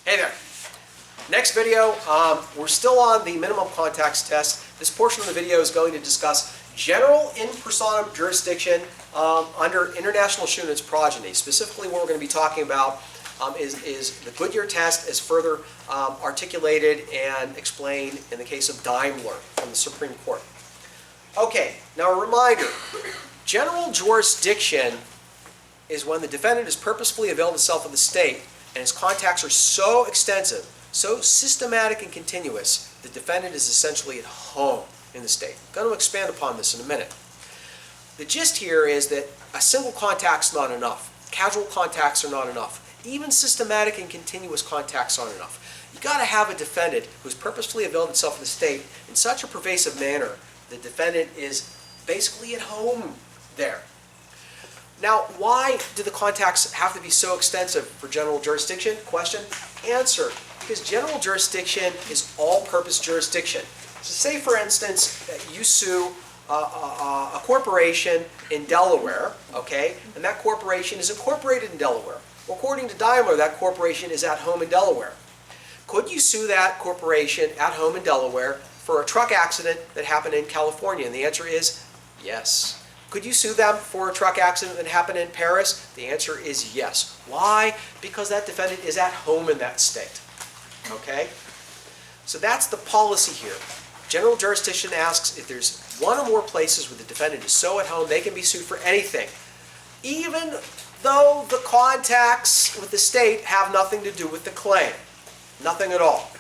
Hey there. Next video, we're still on the minimum contacts test. This portion of the video is going to discuss general in personam jurisdiction under international students progeny. Specifically, what we're going to be talking about is the Goodyear test as further articulated and explained in the case of Daimler from the Supreme Court. Okay, now a reminder, general jurisdiction is when the defendant has purposefully availed himself of the state and his contacts are so extensive, so systematic and continuous, the defendant is essentially at home in the state. I'm going to expand upon this in a minute. The gist here is that a single contact's not enough. Casual contacts are not enough. Even systematic and continuous contacts aren't enough. You've got to have a defendant who's purposefully availed himself of the state in such a pervasive manner the defendant is basically at home there. Now, why do the contacts have to be so extensive for general jurisdiction? Question, answer. Because general jurisdiction is all-purpose jurisdiction. So say, for instance, that you sue a corporation in Delaware, okay, and that corporation is incorporated in Delaware. Well, according to Daimler, that corporation is at home in Delaware. Could you sue that corporation at home in Delaware for a truck accident that happened in California? And the answer is yes. Could you sue them for a truck accident that happened in Paris? The answer is yes. Why? Because that defendant is at home in that state. Okay? So that's the policy here. General jurisdiction asks if there's one or more places where the defendant is so at home they can be sued for anything, even though the contacts with the state have nothing to do with the claim. Nothing at all.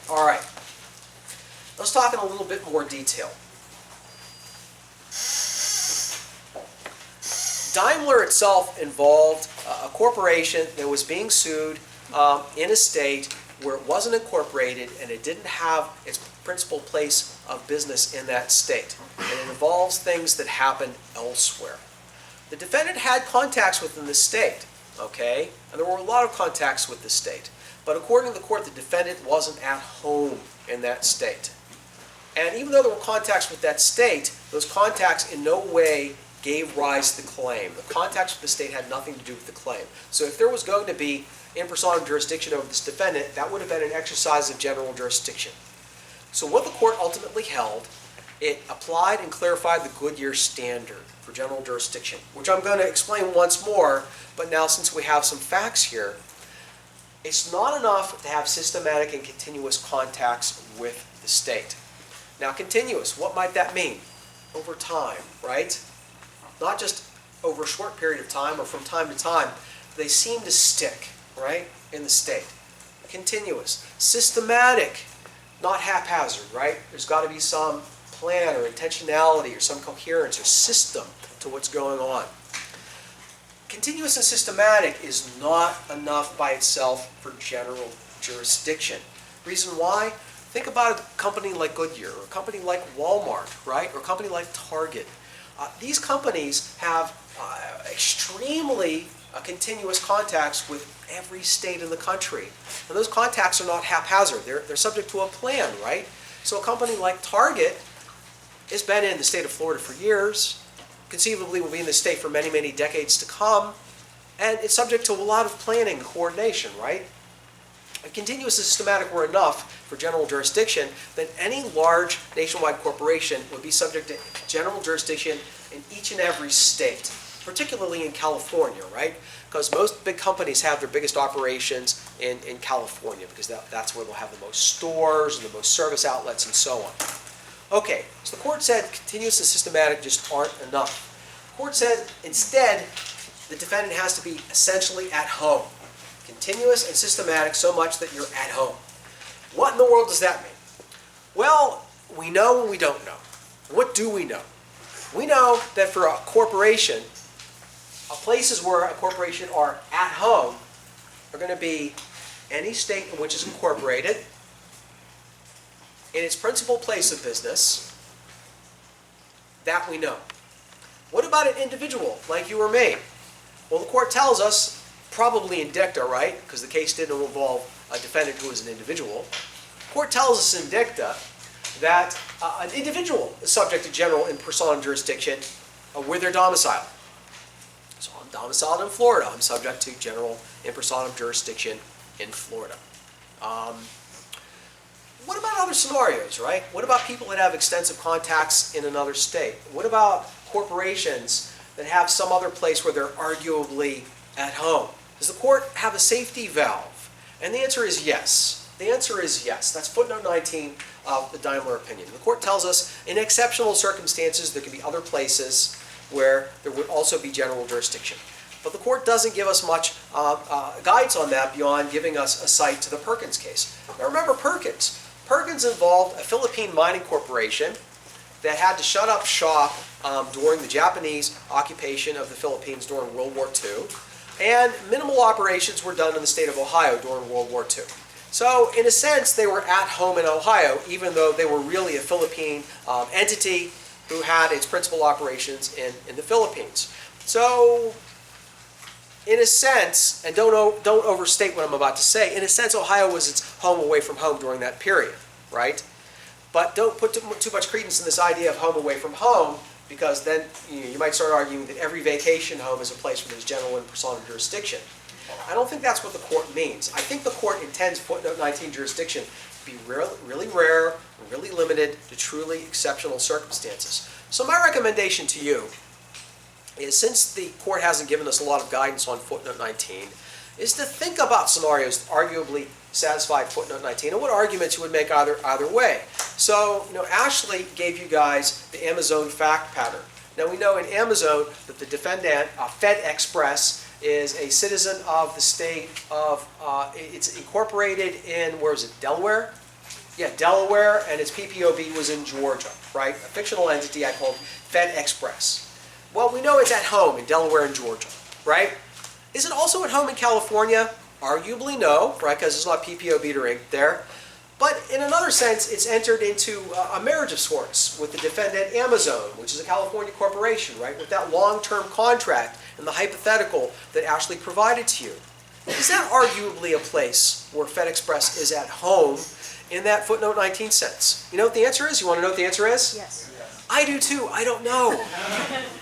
All right. Let's talk in a little bit more detail. Daimler itself involved a corporation that was being sued in a state where it wasn't incorporated and it didn't have its principal place of business in that state. And it involves things that happen elsewhere. The defendant had contacts within the state, okay? And there were a lot of contacts with the state. But according to the court, the defendant wasn't at home in that state. And even though there were contacts with that state, those contacts in no way gave rise to the claim. The contacts with the state had nothing to do with the claim. So if there was going to be in personam jurisdiction over this defendant, that would have been an exercise of general jurisdiction. So what the court ultimately held, it applied and clarified the Goodyear standard for general jurisdiction, which I'm going to explain once more, but now since we have some facts here, it's not enough to have systematic and continuous contacts with the state. Now continuous, what might that mean? Over time, right? Not just over a short period of time or from time to time. They seem to stick, right, in the state. Continuous. Systematic, not haphazard, right? There's got to be some plan or intentionality or some coherence or system to what's going on. Continuous and systematic is not enough by itself for general jurisdiction. Reason why? Think about a company like Goodyear or a company like Walmart, right? Or a company like Target. These companies have extremely continuous contacts with every state in the country. And those contacts are not haphazard. They're subject to a plan, right? So a company like Target has been in the state of Florida for years, conceivably will be in the state for many, many decades to come, and it's subject to a lot of planning and coordination, right? If continuous and systematic were enough for general jurisdiction, then any large nationwide corporation would be subject to general jurisdiction in each and every state, particularly in California, right? Because most big companies have their biggest operations in California because that's where they'll have the most stores and the most service outlets and so on. Okay, so the court said continuous and systematic just aren't enough. The court said instead the defendant has to be essentially at home. Continuous and systematic so much that you're at home. What in the world does that mean? Well, we know and we don't know. What do we know? We know that for a corporation, places where a corporation are at home are going to be any state in which it's incorporated, in its principal place of business. That we know. What about an individual like you or me? Well, the court tells us, probably in dicta, right? Because the case didn't involve a defendant who was an individual. The court tells us in dicta that an individual is subject to general in personam jurisdiction where they're domiciled. So I'm domiciled in Florida. I'm subject to general in personam jurisdiction in Florida. What about other scenarios, right? What about people that have extensive contacts in another state? What about corporations that have some other place where they're arguably at home? Does the court have a safety valve? And the answer is yes. The answer is yes. That's footnote 19 of the Daimler opinion. The court tells us in exceptional circumstances there can be other places where there would also be general jurisdiction. But the court doesn't give us much guidance on that beyond giving us a cite to the Perkins case. Now remember Perkins. Perkins involved a Philippine mining corporation that had to shut up shop during the Japanese occupation of the Philippines during World War II, and minimal operations were done in the state of Ohio during World War II. So in a sense, they were at home in Ohio, even though they were really a Philippine entity who had its principal operations in the Philippines. So in a sense, and don't overstate what I'm about to say, in a sense, Ohio was its home away from home during that period, right? But don't put too much credence in this idea of home away from home, because then you might start arguing that every vacation home is a place where there's general and personal jurisdiction. I don't think that's what the court means. I think the court intends footnote 19 jurisdiction to be really rare, really limited to truly exceptional circumstances. So my recommendation to you is, since the court hasn't given us a lot of guidance on footnote 19, is to think about scenarios that arguably satisfy footnote 19 and what arguments you would make either way. So, Ashley gave you guys the Amazon fact pattern. Now we know in Amazon that the defendant, Fed Express, is a citizen of the state of, it's incorporated in, where is it, Delaware? Yeah, Delaware, and its PPOB was in Georgia, right? A fictional entity I called Fed Express. Well, we know it's at home in Delaware and Georgia, right? Is it also at home in California? Arguably no, right, because there's not PPOB or Inc. there. But in another sense, it's entered into a marriage of sorts with the defendant Amazon, which is a California corporation, right, with that long-term contract and the hypothetical that Ashley provided to you. Is that arguably a place where Fed Express is at home in that footnote 19 sense? You know what the answer is? You want to know what the answer is? Yes. I do too. I don't know.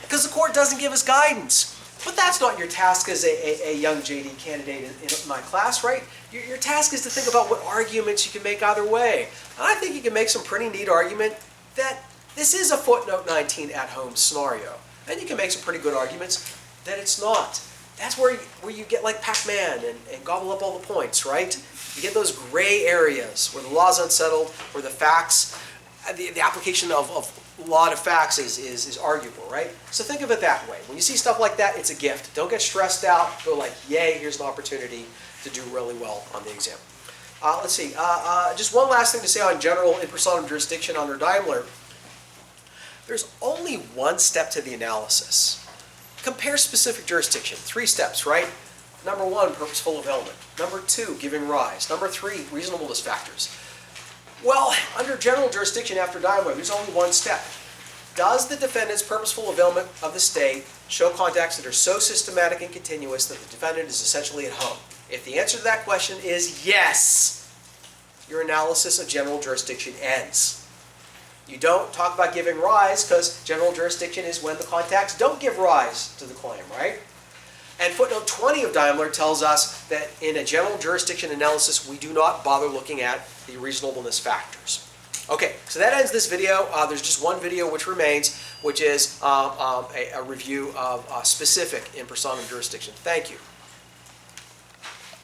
Because the court doesn't give us guidance. But that's not your task as a young JD candidate in my class, right? Your task is to think about what arguments you can make either way. And I think you can make some pretty neat argument that this is a footnote 19 at-home scenario. And you can make some pretty good arguments that it's not. That's where you get like Pac-Man and gobble up all the points, right? You get those gray areas where the law's unsettled, where the facts, the application of a lot of facts is arguable, right? So think of it that way. When you see stuff like that, it's a gift. Don't get stressed out. Go like, yay, here's an opportunity to do really well on the exam. Let's see. Just one last thing to say on general in personam jurisdiction under Daimler. There's only one step to the analysis. Compare specific jurisdiction. 3 steps, right? Number 1, purposeful availment. Number 2, giving rise. Number 3, reasonableness factors. Well, under general jurisdiction after Daimler, there's only one step. Does the defendant's purposeful availment of the state show contacts that are so systematic and continuous that the defendant is essentially at home? If the answer to that question is yes, your analysis of general jurisdiction ends. You don't talk about giving rise, because general jurisdiction is when the contacts don't give rise to the claim, right? And footnote 20 of Daimler tells us that in a general jurisdiction analysis, we do not bother looking at the reasonableness factors. Okay, so that ends this video. There's just one video which remains, which is a review of specific in personam jurisdiction. Thank you.